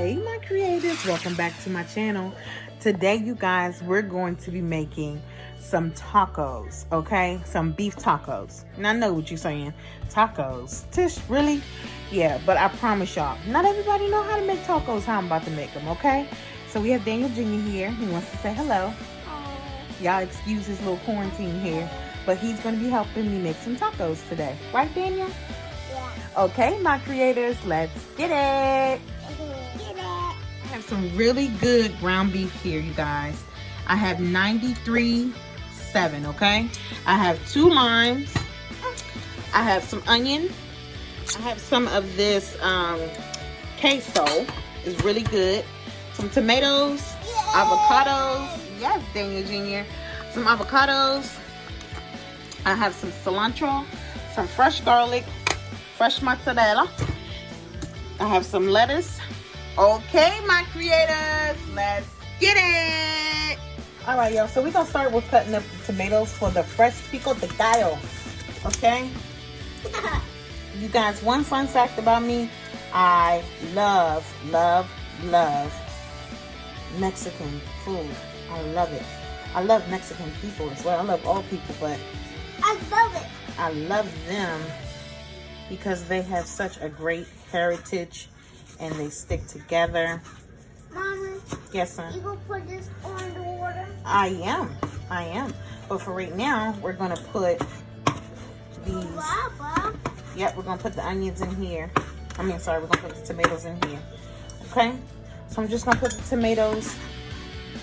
Hey my creators, welcome back to my channel. Today you guys, we're going to be making some tacos, okay? Some beef tacos. And I know what you're saying, tacos. Tish, really? Yeah, but I promise y'all, not everybody know how to make tacos how I'm about to make them, okay? So we have Daniel Jr. here. He wants to say hello. Y'all excuse his little quarantine here, but he's going to be helping me make some tacos today. Right, Daniel? Yeah. Okay, my creators, let's get it. I have some really good ground beef here, you guys. I have 93.7, okay? I have 2 limes. I have some onion. I have some of this queso. It's really good. Some tomatoes, avocados. Yes, Daniel Jr. Some avocados. I have some cilantro, some fresh garlic, fresh mozzarella. I have some lettuce. Okay, my creators, let's get it. All right, y'all. So we're gonna start with cutting up the tomatoes for the fresh pico de gallo. Okay. You guys, one fun fact about me: I love Mexican food. I love it. I love Mexican people as well. I love all people, but I love it. I love them because they have such a great heritage and they stick together. Mama. Yes, son. You gonna put this on the water? I am. But for right now, we're gonna put these. Papa. Yep, we're gonna put the onions in here. We're gonna put the tomatoes in here. Okay? So I'm just gonna put the tomatoes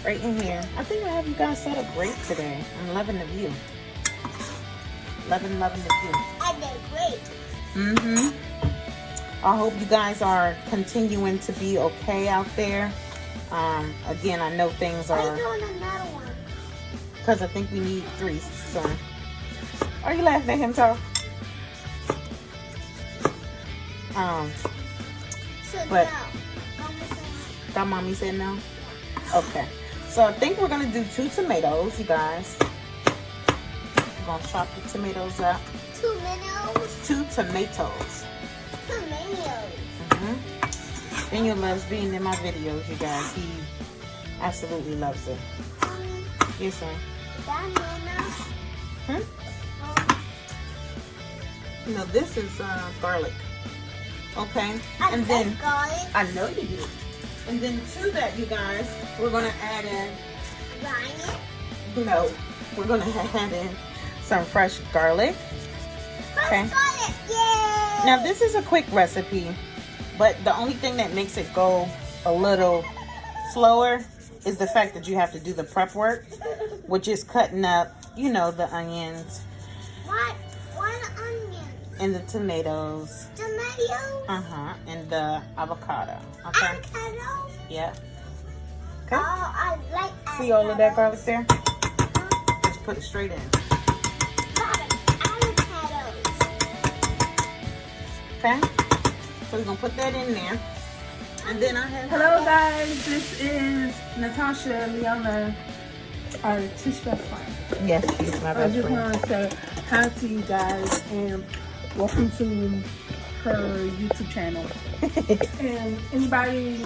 right in here. I think I have you guys set up great today. I'm loving the view. Loving the view. I did great. Mm-hmm. I hope you guys are continuing to be okay out there. Again, I know things Why are are... you doing another one? Because I think we need 3, son. Are you laughing at him, Charles? So But- no. Mama said That mommy said no? Okay. So I think we're going to do 2 tomatoes, you guys. We're going to chop the tomatoes up. 2 minutes. 2 tomatoes. 2 minutes. Daniel loves being in my videos, you guys. He absolutely loves it. Mommy, Yes, sir. that minute. No, this is garlic. Okay. I And then, like garlic. I know you do. And then to that, you guys, we're going to add in, we're going to add in some fresh garlic. Okay. Garlic, yay! Now, this is a quick recipe, but the only thing that makes it go a little slower is the fact that you have to do the prep work, which is cutting up, the onions What? One onion. and the tomatoes. Tomatoes. And the avocado. Okay. Avocado. Yeah. Okay. Oh, I like avocado. See all of that garlic there? Just put it straight in. Okay. So we're gonna put that in there. And then I have... Hello guys, this is Natasha Liana, our Tish best friend. Yes, she's my I best just friend. want to say hi to you guys and welcome to her YouTube channel. And anybody,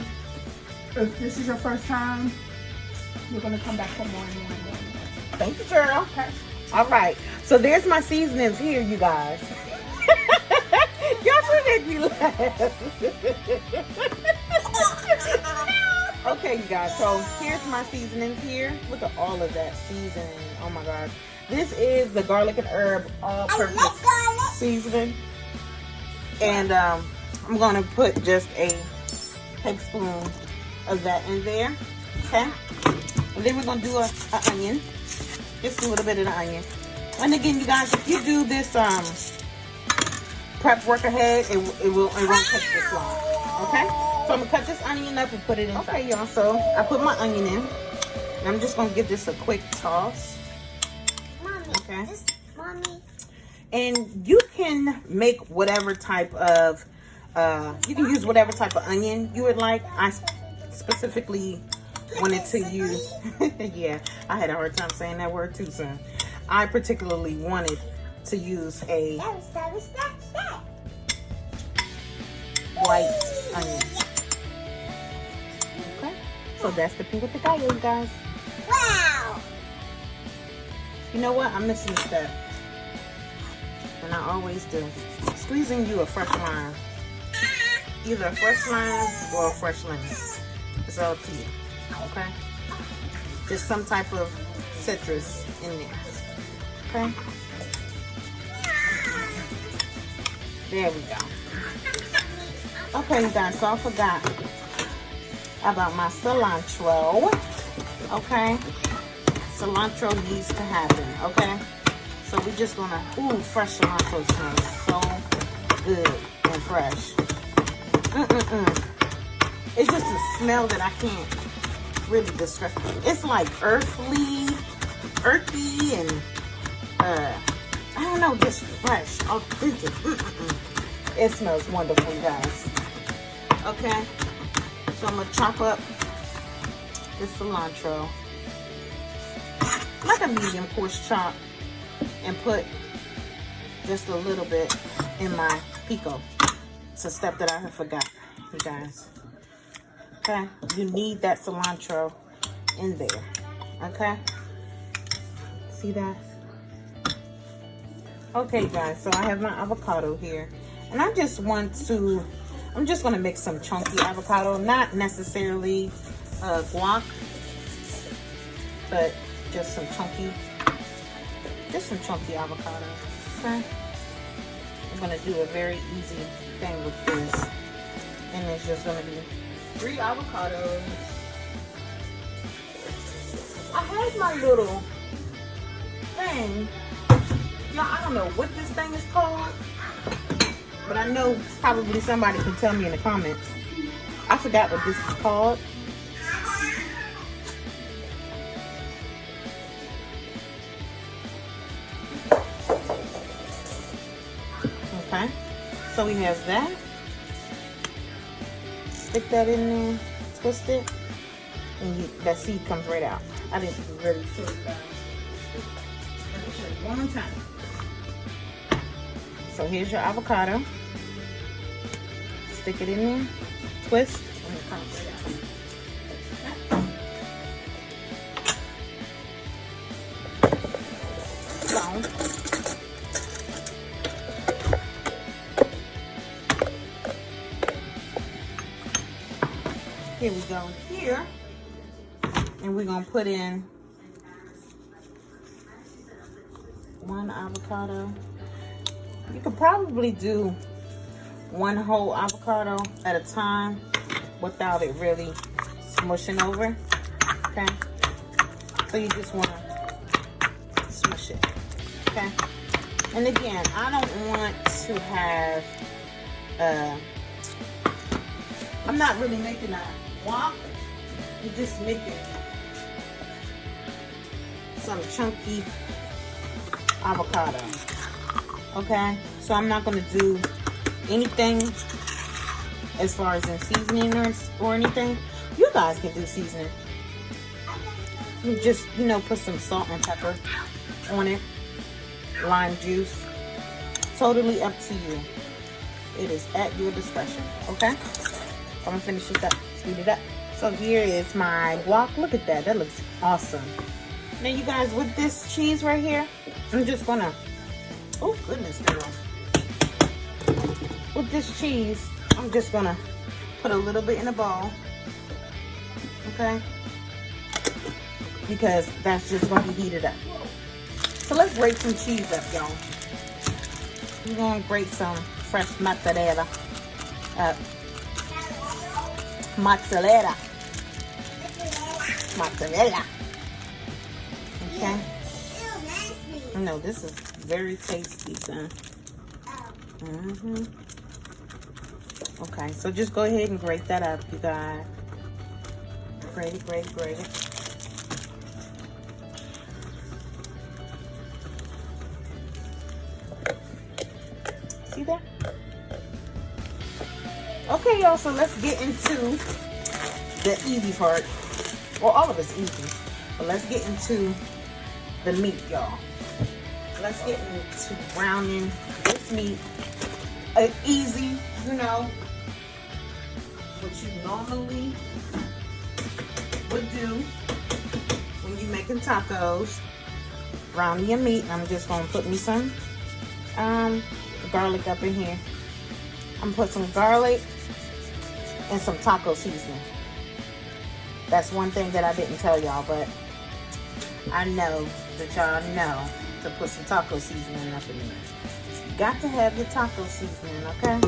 if this is your first time, you're going to come back for more and more and more. Thank you, girl. Okay. All right. So there's my seasonings here, you guys. Y'all should make me laugh. Okay, you guys. So here's my seasonings here. Look at all of that seasoning. Oh my God. This is the garlic and herb all-purpose I like garlic. seasoning. And I'm going to put just a tablespoon of that in there. Okay. And then we're going to do an onion. Just a little bit of the onion. And again, you guys, if you do this prep work ahead, it won't take this long. Okay? So I'm going to cut this onion up and put it in. Okay, y'all. So I put my onion in. And I'm just going to give this a quick toss. Mommy, Okay. Mommy. And you can make whatever type of, you can use whatever type of onion you would like. I specifically wanted to use, yeah, I had a hard time saying that word too, son. I particularly wanted to use a white onion. Okay, so that's the pico de gallo, you guys. Wow. You know what? I'm missing a step. And I always do. Squeezing you a fresh lime. Either a fresh lime or a fresh lemon. It's all up to you. Okay? Just some type of citrus in there. Okay? There we go. Okay, you guys, so I forgot about my cilantro. Okay? Cilantro needs to happen, okay? So we're just gonna, ooh, fresh cilantro smells so good and fresh. It's just a smell that I can't really describe. It's like earthy, and I don't know, just fresh, authentic. It smells wonderful, guys. Okay, so I'm gonna chop up this cilantro, like a medium coarse chop, and put just a little bit in my pico. It's a step that I have forgot, you guys. Okay, you need that cilantro in there. Okay, see that? Okay, guys, so I have my avocado here, and I just want to, I'm just gonna mix some chunky avocado, not necessarily guac, but just some chunky avocado. Okay, I'm gonna do a very easy thing with this, and it's just gonna be 3 avocados. I had my little thing. Y'all, I don't know what this thing is called, but I know probably somebody can tell me in the comments. I forgot what this is called. Okay, so we have that. Stick that in there, twist it, and that seed comes right out. I didn't really show it, guys. Let me show you one more time. So here's your avocado. Stick it in there, twist, and it comes right out. So, here we go here, and we're gonna put in 1 avocado. You could probably do 1 whole avocado at a time without it really smushing over. Okay, so you just want to smush it. Okay, and again, I don't want to have I'm not really making a guac. You're just making some chunky avocado. Okay, so I'm not going to do anything as far as in seasoning or anything. You guys can do seasoning. You just, you know, put some salt and pepper on it, lime juice. Totally up to you. It is at your discretion. Okay, I'm gonna finish this up, speed it up. So here is my guac. Look at that, that looks awesome. Now you guys, with this cheese right here, I'm just gonna, oh goodness, girl. With this cheese, I'm just gonna put a little bit in a bowl, okay? Because that's just gonna be heated up. So let's grate some cheese up, y'all. We're gonna grate some fresh mozzarella up. Mozzarella. Okay. No, this is very tasty, son. Okay, so just go ahead and grate that up, you guys. Grate it, grate it, grate it. See that? Okay, y'all, so let's get into the easy part. Well, all of it's easy, but let's get into the meat, y'all. Let's get into browning this meat. Easy, you know, what you normally would do when you're making tacos. Brown your meat. I'm just gonna put me some garlic up in here. I'm gonna put some garlic and some taco seasoning. That's one thing that I didn't tell y'all, but I know that y'all know to put some taco seasoning up in there. You got to have your taco seasoning, okay?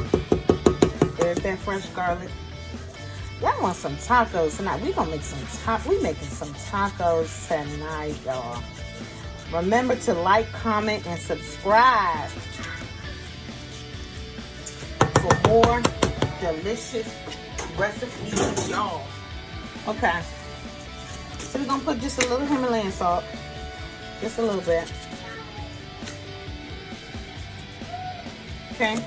There's that fresh garlic. Y'all want some tacos tonight? We gonna make some we making some tacos tonight, y'all. Remember to like, comment, and subscribe for more delicious recipes, y'all. Okay. So we're gonna put just a little Himalayan salt. Just a little bit. Okay.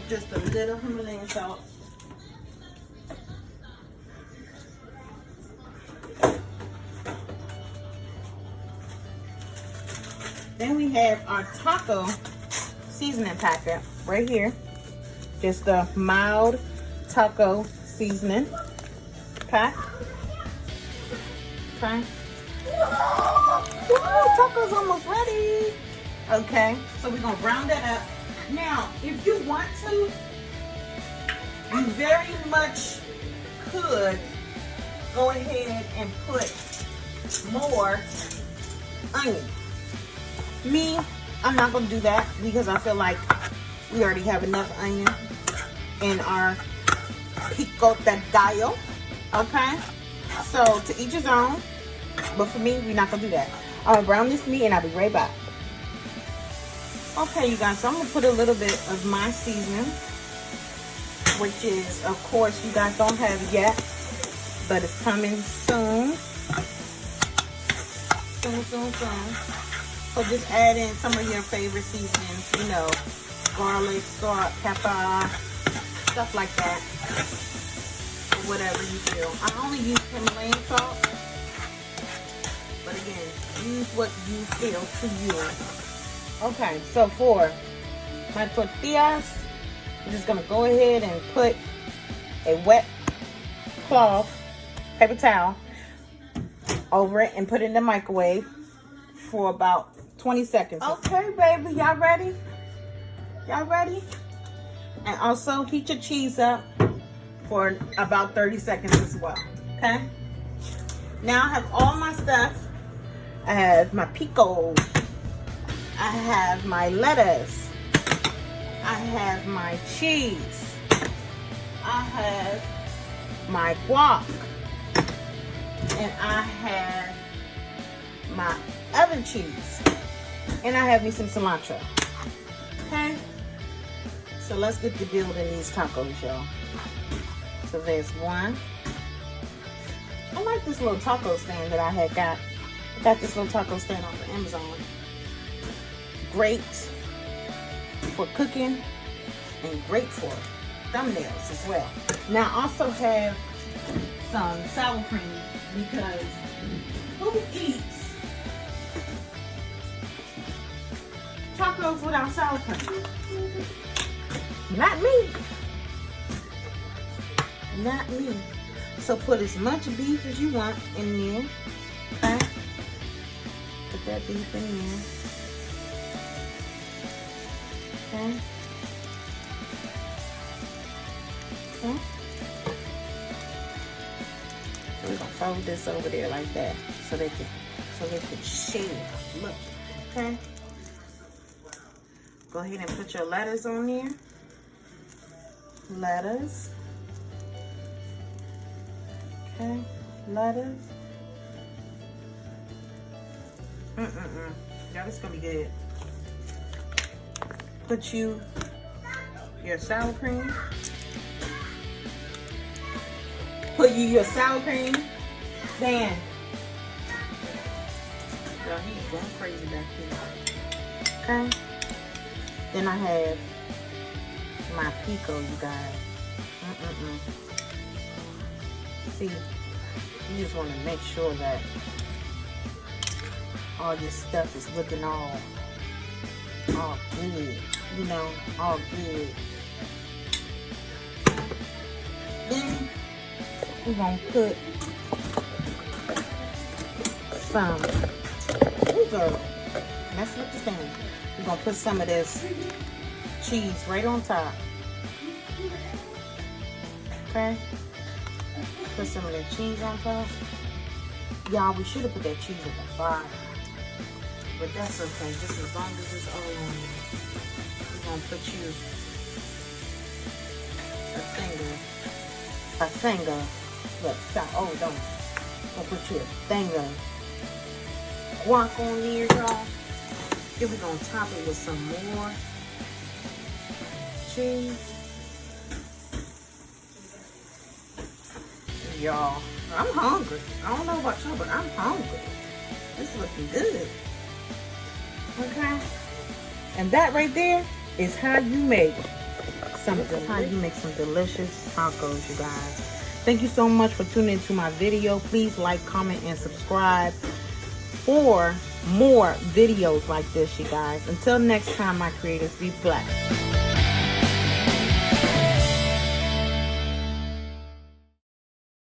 Just a little Himalayan salt. Then we have our taco seasoning packet right here. Just a mild taco seasoning pack. Okay. Woo, taco's almost ready. Okay, so we're gonna brown that up. Now, if you want to, you very much could go ahead and put more onion. Me, I'm not gonna do that because I feel like we already have enough onion in our pico de gallo. Okay, so to each his own, but for me, we're not gonna do that. I'm gonna brown this meat and I'll be right back. Okay, you guys, so I'm gonna put a little bit of my seasoning, which is, of course, you guys don't have it yet, but it's coming soon. Soon. So just add in some of your favorite seasonings, you know, garlic, salt, pepper, stuff like that. Whatever you feel. I only use Himalayan salt, but again, use what you feel to you. Okay, so for my tortillas, I'm just gonna go ahead and put a wet cloth, paper towel, over it and put it in the microwave for about 20 seconds. Okay, baby, y'all ready? Y'all ready? And also heat your cheese up for about 30 seconds as well, okay? Now I have all my stuff. I have my pico. I have my lettuce. I have my cheese. I have my guac. And I have my other cheese. And I have me some cilantro. Okay? So let's get to building these tacos, y'all. So there's one. I like this little taco stand that I had got. I got this little taco stand off of Amazon. Great for cooking and great for thumbnails as well. Now I also have some sour cream because who eats tacos without sour cream? Not me. Not me. So put as much beef as you want in there. Okay? Put that beef in there. Okay? Okay? So we're gonna fold this over there like that so they can share. Look. Okay? Go ahead and put your lettuce on there. Lettuce. Okay, lettuce. Y'all, this gonna be good. Put your sour cream. Put your sour cream. Dan. Girl, he's going crazy back here. Okay. Then I have my pico, you guys. See, you just want to make sure that all your stuff is looking all good, you know, all good. Then we're gonna put some, ooh girl, mess with the stand. We're gonna put some of this cheese right on top. Okay? Put some of that cheese on top. Y'all, we should have put that cheese at the bottom. But that's okay, just as long as it's all on there. We're gonna put you a finger. Look, stop, oh, don't. Gonna put you a finger. Guac on there, y'all. Then we're gonna top it with some more cheese. Y'all, I'm hungry. I don't know about y'all, but I'm hungry. It's looking good. Okay? And that right there is how you make some delicious tacos, you guys. Thank you so much for tuning into my video. Please like, comment, and subscribe for more videos like this, you guys. Until next time, my creators, be blessed.